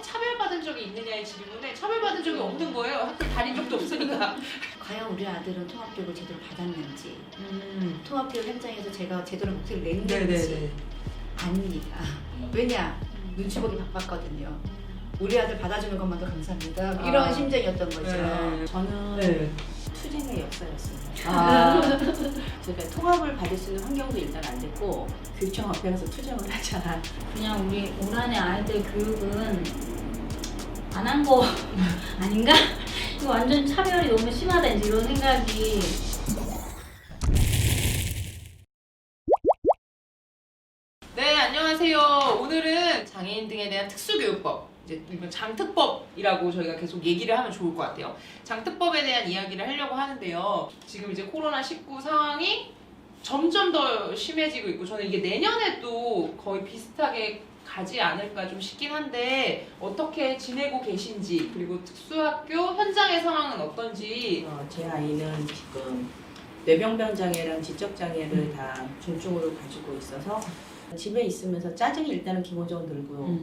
차별받은 적이 있느냐의 질문에 차별받은 적이 없는 거예요. 학교를 다닌 적도 없으니까. 과연 우리 아들은 통합교육을 제대로 받았는지, 통합교육 현장에서 제가 제대로 목소리를 냈는지 네네네. 아닙니다. 왜냐? 눈치 보기 바빴거든요. 우리 아들 받아주는 것만도 감사합니다. 이런 심정이었던 거죠. 네. 저는 투쟁의 역사였습니다. 아. 제가 통합을 받을 수 있는 환경도 일단 안 됐고 교육청 앞에 가서 투쟁을 하잖아. 그냥 우리 올 한해 아이들 교육은 안 한 거 아닌가? 이거 완전 차별이 너무 심하다 이제 이런 생각이. 네, 안녕하세요. 오늘은 장애인 등에 대한 특수교육법, 이제 일명 장특법이라고 저희가 계속 얘기를 하면 좋을 것 같아요. 장특법에 대한 이야기를 하려고 하는데요. 지금 이제 코로나19 상황이 점점 더 심해지고 있고, 저는 이게 내년에도 거의 비슷하게 가지 않을까 좀 싶긴 한데, 어떻게 지내고 계신지, 그리고 특수학교 현장의 상황은 어떤지. 제 아이는 지금 뇌병변 장애랑 지적 장애를 다 중증으로 가지고 있어서 집에 있으면서 짜증이 일단은 기본적으로 들고요.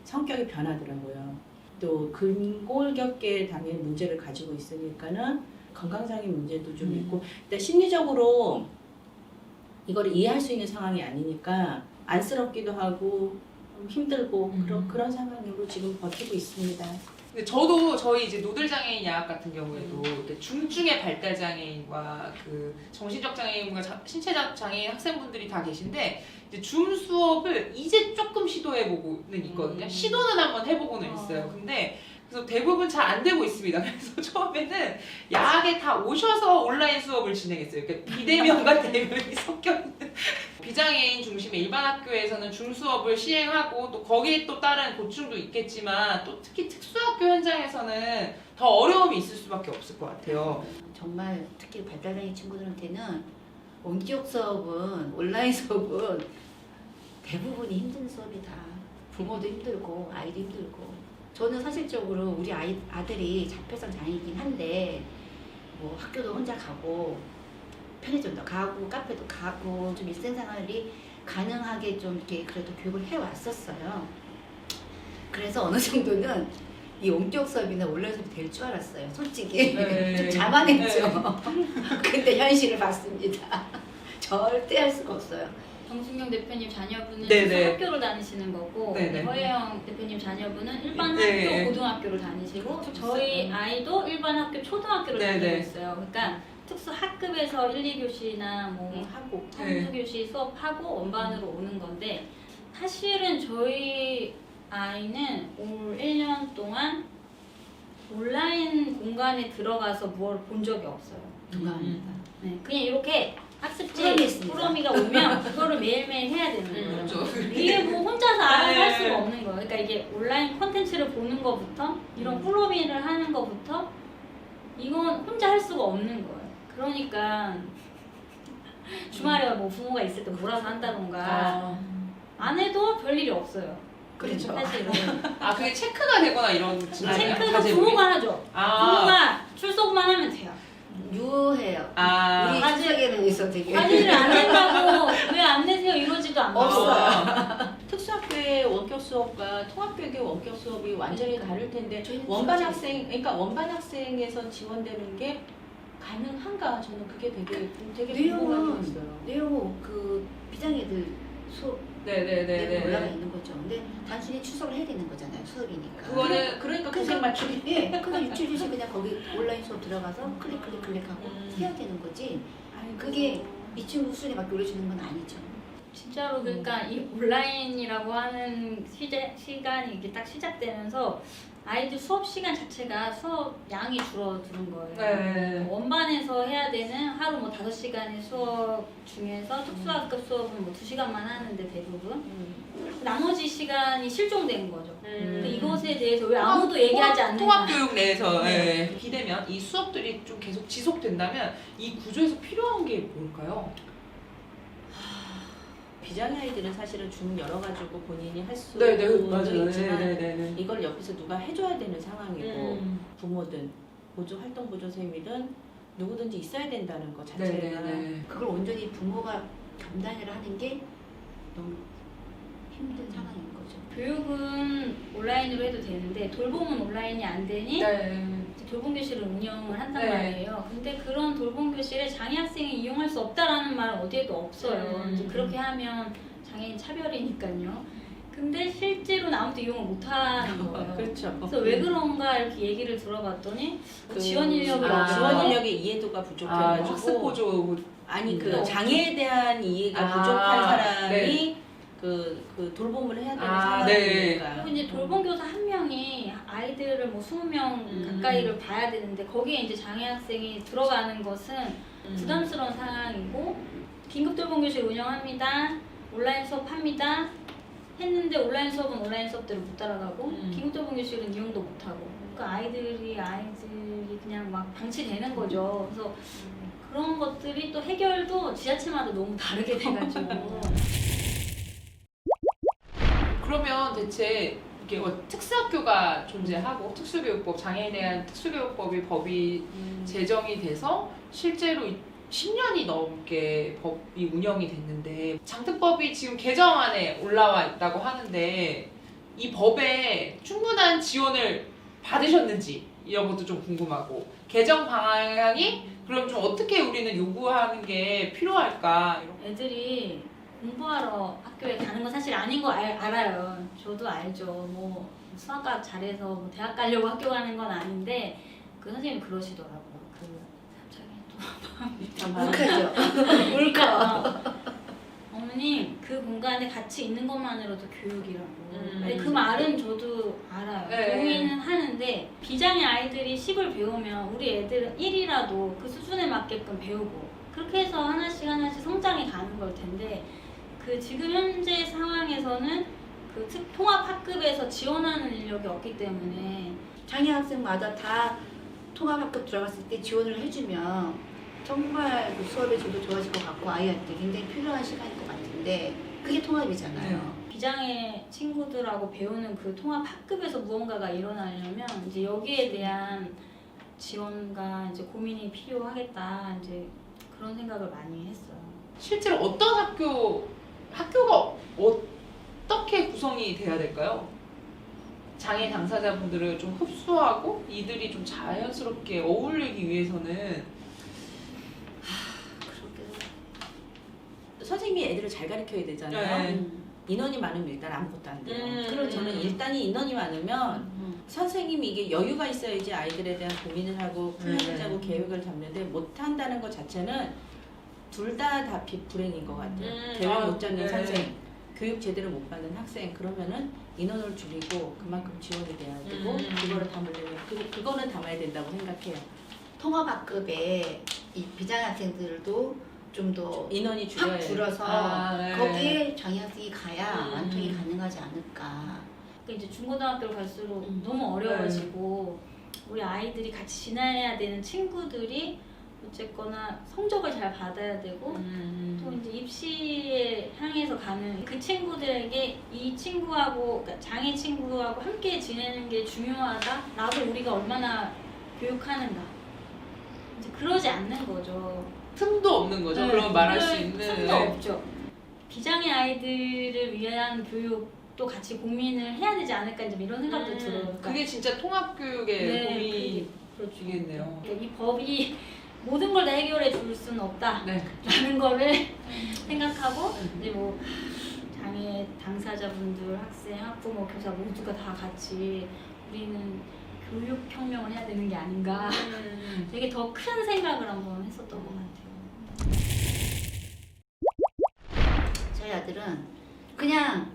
성격이 변하더라고요. 또 근골격계 당연히 문제를 가지고 있으니까는 건강상의 문제도 좀 있고, 일단 심리적으로 이걸 이해할 수 있는 상황이 아니니까 안쓰럽기도 하고 힘들고 그런 상황으로 지금 버티고 있습니다. 근데 저도 저희 이제 노들장애인 야학 같은 경우에도 이렇게 중증의 발달 장애인과 그 정신적 장애인과 신체적 장애인 학생분들이 다 계신데, 이제 줌 수업을 이제 조금 시도해보고는 있거든요. 시도는 한번 해보고는 있어요. 근데 그래서 대부분 잘 안 되고 있습니다. 그래서 처음에는 야학에 다 오셔서 온라인 수업을 진행했어요. 그러니까 비대면과 대면이 섞여있는 비장애인 중심의 일반 학교에서는 줌 수업을 시행하고, 또 거기에 또 다른 고충도 있겠지만, 또 특히 특수학교 현장에서는 더 어려움이 있을 수밖에 없을 것 같아요. 정말 특히 발달장애 친구들한테는 원격 수업은, 온라인 수업은 대부분이 힘든 수업이다. 부모도 힘들고 아이도 힘들고. 저는 사실적으로 우리 아들이 자폐성 장애이긴 한데 뭐 학교도 혼자 가고 편의점도 가고 카페도 가고 좀 일상생활이 가능하게 좀 이렇게 그래도 교육을 해왔었어요. 그래서 어느 정도는 이 원격 수업이나 온라인 수업이 될 줄 알았어요. 솔직히 좀 자만했죠. 근데 현실을 봤습니다. 절대 할 수가 없어요. 정순경 대표님 자녀분은 네네. 학교를 다니시는 거고, 네네. 허혜영 대표님 자녀분은 일반 네. 학교 고등학교를 다니시고, 저희 아이도 일반 학교 초등학교를 네네. 다니고 있어요. 그러니까 특수 학급에서 1, 2교시나 뭐 하고 한두 교시 수업하고 원반으로 오는 건데, 사실은 저희 아이는 올 1년 동안 온라인 공간에 들어가서 뭘 본 적이 없어요. 동감합니다. 네, 그냥 이렇게 학습지 꾸러미 있습니다. 꾸러미가 오면 그거를 매일매일 해야 되는 거예요. 그렇죠. 이게 뭐 혼자서 알아서 네. 할 수가 없는 거예요. 그러니까 이게 온라인 콘텐츠를 보는 것부터 이런 꾸러미를 하는 것부터 이건 혼자 할 수가 없는 거예요. 그러니까 주말에 뭐 부모가 있을 때 몰아서 한다던가 안 해도 별일이 없어요. 그렇죠. 사실은. 아, 그게 체크가 되거나 이런 체크도 부모가 하죠. 부모가 출석만 하면 돼요. 유해요. 아. 우리 학생에 대해서 되게 과제를 안 낸다고 왜 안 내세요 이러지도 않고. 없어요. 특수학교의 원격 수업과 통합교육의 원격 수업이 완전히 다를 텐데 저희는 원반 진짜 학생, 그러니까 원반 학생에서 지원되는 게 가능한가? 저는 그게 되게 궁금한 게 있어요. 내용은 그 비장애들 수업 내용 올라가 있는 거죠. 근데 단순히 출석을 해야 되는 거잖아요. 수업이니까. 그거는 그러니까 고생 맞추기. 예, 그거 유치주시 그냥 거기 온라인 수업 들어가서 클릭하고 해야 되는 거지. 그게 이 친구 수준에 맞게 올려주는 건 아니죠. 진짜로 그러니까 이 온라인이라고 하는 시간이 이게 딱 시작되면서 아이들 수업 시간 자체가 수업 양이 줄어드는 거예요. 네. 원반에서 해야 되는 하루 뭐 5시간의 수업 중에서 특수학급 수업은 뭐 2시간만 하는데 대부분 나머지 시간이 실종된 거죠. 근데 이것에 대해서 왜 아무도 얘기하지 않느냐. 통합교육 내에서 비대면 이 수업들이 좀 계속 지속된다면 이 구조에서 필요한 게 뭘까요? 비장애 아이들은 사실은 줌 열어가지고 본인이 할 수 있지만 이걸 옆에서 누가 해줘야 되는 상황이고 부모든 활동 보조쌤이든 누구든지 있어야 된다는 것 자체가 그걸 온전히 부모가 감당을 하는 게 너무 힘든 상황인 거죠. 교육은 수업은 온라인으로 해도 되는데 돌봄은 온라인이 안 되니 네. 이제 돌봄 교실을 운영을 한단 네. 말이에요. 근데 그런 돌봄 교실에 장애 학생이 이용할 수 없다라는 말은 어디에도 없어요. 이제 그렇게 하면 장애인 차별이니까요. 근데 실제로는 아무도 이용을 못 하는 거예요. 그렇죠. 그래서 왜 그런가 이렇게 얘기를 들어봤더니 그 지원 인력이 아, 없고 지원 인력의 이해도가 학습 부족해가지고 보조 아니 그 네. 장애에 대한 이해가 아, 부족한 사람이 네. 그 돌봄을 해야 되는 아, 네. 상황이니까. 그리고 이제 돌봄 교사 한 명이 아이들을 뭐 20명 가까이를 봐야 되는데 거기에 이제 장애 학생이 들어가는 것은 부담스러운 상황이고 긴급 돌봄 교실 운영합니다. 온라인 수업 합니다. 했는데 온라인 수업은 온라인 수업대로 못 따라가고 긴급 돌봄 교실은 이용도 못 하고 그러니까 아이들이 그냥 막 방치되는 거죠. 그래서 그런 것들이 또 해결도 지자체마다 너무 다르게 돼가지고 그러면 대체 이게 특수학교가 존재하고 특수교육법, 장애에 대한 법이 제정이 돼서 실제로 10년이 넘게 법이 운영이 됐는데 장특법이 지금 개정안에 올라와 있다고 하는데 이 법에 충분한 지원을 받으셨는지 이런 것도 좀 궁금하고 개정 방향이 그럼 좀 어떻게 우리는 요구하는 게 필요할까? 이런 애들이 공부하러 학교에 가는 건 사실 아닌 거 알아요. 저도 알죠. 뭐 수학과 잘해서 뭐 대학 가려고 학교 가는 건 아닌데 그 선생님이 그러시더라고요. 울컥하죠. 울컥. 어머님 그 공간에 같이 있는 것만으로도 교육이라고. 근데 그 말은 저도 알아요. 네. 동의는 하는데 비장애 아이들이 10을 배우면 우리 애들은 1이라도 그 수준에 맞게끔 배우고 그렇게 해서 하나씩 성장해 가는 걸 텐데 그 지금 현재 상황에서는 그 통합학급에서 지원하는 인력이 없기 때문에 장애 학생마다 다 통합학급 들어갔을 때 지원을 해주면 정말 그 수업의 질도 좋아질 것 같고 아이한테 굉장히 필요한 시간일 것 같은데 그게 통합이잖아요. 비장애 친구들하고 배우는 그 통합학급에서 무언가가 일어나려면 이제 여기에 대한 지원과 이제 고민이 필요하겠다 이제 그런 생각을 많이 했어요. 실제로 어떤 학교가 어떻게 구성이 돼야 될까요? 장애 당사자분들을 좀 흡수하고 이들이 좀 자연스럽게 어울리기 위해서는 선생님이 애들을 잘 가르쳐야 되잖아요. 네. 인원이 많으면 일단 아무것도 안 돼요. 그럼 저는 일단이 인원이 많으면 선생님이 이게 여유가 있어야지 아이들에 대한 고민을 하고 플랜을 짜고 계획을 잡는데 못한다는 것 자체는 둘 다 불행인 것 같아요. 계획 못 잡는 네. 선생님, 교육 제대로 못 받는 학생 그러면은 인원을 줄이고 그만큼 지원이 돼야 되고 그거를 담으려면 그거는 담아야 된다고 생각해요. 통합학급에 이 비장애 학생들도 좀 더 인원이 확 줄여야 줄어서 네. 거기에 장애 학생이 가야 완통이 가능하지 않을까. 그러니까 이제 중고등학교를 갈수록 너무 어려워지고 우리 아이들이 같이 지내야 되는 친구들이 어쨌거나 성적을 잘 받아야 되고 또 이제 입시에 향해서 가는 그 친구들에게 이 친구하고 그러니까 장애 친구하고 함께 지내는 게 중요하다라고 우리가 얼마나 교육하는가 이제 그러지 않는 거죠. 틈도 없는 거죠. 네, 그런 말할 수 그럴 있는. 틈도 없죠. 비장애 아이들을 위한 교육도 같이 고민을 해야 되지 않을까 이제 이런 생각도 들어요. 그러니까 그게 진짜 통합교육의 네, 고민이겠네요. 그러니까 이 법이 모든 걸 다 해결해 줄 수는 없다라는 네. 거를 생각하고 이제 뭐 장애 당사자분들, 학생, 학부모, 교사 모두가 다 같이 우리는 교육 혁명을 해야 되는 게 아닌가 되게 더 큰 생각을 한번 했었던 것 같아요. 저희 아들은 그냥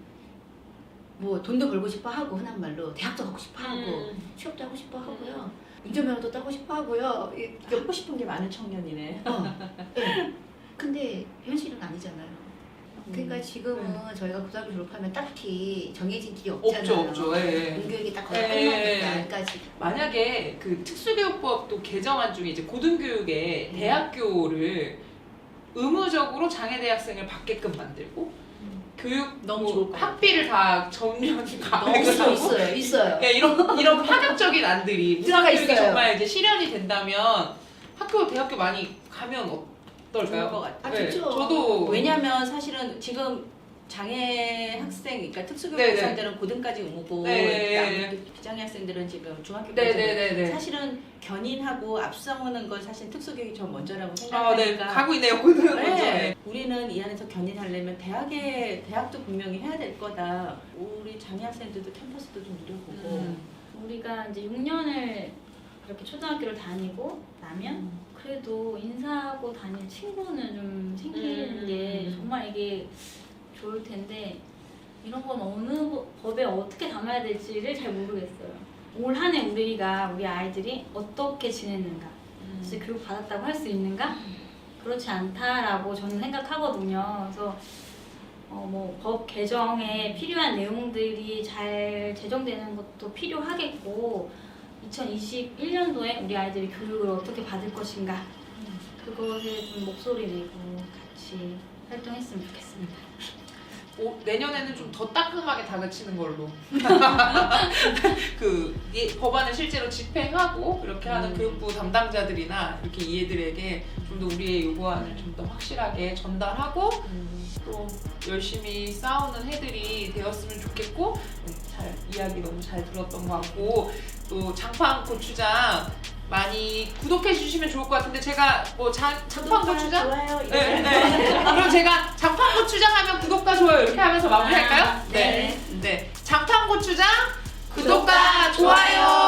뭐 돈도 벌고 싶어 하고 흔한 말로 대학도 가고 싶어 하고 취업도 하고 싶어 하고요. 운전면허도 따고 싶어 하고요. 하고 싶은 게 많은 청년이네. 네. 근데 현실은 아니잖아요. 그러니까 지금은 저희가 고등학교 졸업하면 딱히 정해진 길이 없잖아요. 없죠. 예. 공교육이 딱 예. 끝나니까까지. 만약에 그 특수교육법도 개정안 중에 이제 고등교육에 대학교를 의무적으로 장애대학생을 받게끔 만들고 교육 너무 뭐 좋을 것 같아요. 학비를 다 전면 가능하고 있어요. 예, 이런 파격적인 안들이 들어가 무상교육이 있어요. 정말 이제 실현이 된다면 대학교 많이 가면 어떨까요? 좋을 것 같아요. 아, 좋죠. 저도 왜냐면 사실은 지금 장애 학생, 그러니까 특수교육 네네. 학생들은 고등까지 오고 네. 비장애 학생들은 지금 중학교까지 네네네네. 사실은 견인하고 앞서는 건 사실 특수교육이 더 먼저라고 네, 생각하니까 가고 있네요. 고등 네. 먼저. 우리는 이 안에서 견인하려면 대학도 분명히 해야 될 거다. 우리 장애 학생들도 캠퍼스도 좀 누려보고 우리가 이제 6년을 이렇게 초등학교를 다니고 나면 그래도 인사하고 다닐 친구는 좀 생기는 게 정말 이게 좋을 텐데 이런 건 어느 법에 어떻게 담아야 될지를 잘 모르겠어요. 올 한 해 우리 아이들이 어떻게 지냈는가, 진짜 교육 받았다고 할 수 있는가? 그렇지 않다라고 저는 생각하거든요. 그래서 뭐 법 개정에 필요한 내용들이 잘 제정되는 것도 필요하겠고 2021년도에 우리 아이들이 교육을 어떻게 받을 것인가 그것에 좀 목소리 내고 같이 활동했으면 좋겠습니다. 내년에는 좀 더 따끔하게 다그치는 걸로. 법안을 실제로 집행하고 이렇게 하는 교육부 담당자들이나 이렇게 이해들에게 좀 더 우리의 요구안을 좀 더 확실하게 전달하고 또 열심히 싸우는 해들이 되었으면 좋겠고 잘 이야기 너무 잘 들었던 것 같고 또 장판 고추장 많이 구독해 주시면 좋을 것 같은데 제가 뭐 장판 고추장? 좋아요. 네. 그럼 제가 장판 고추장 하면 구독과 좋아요 이렇게 하면서 마무리할까요? 네. 네. 장판 고추장 구독과 좋아요.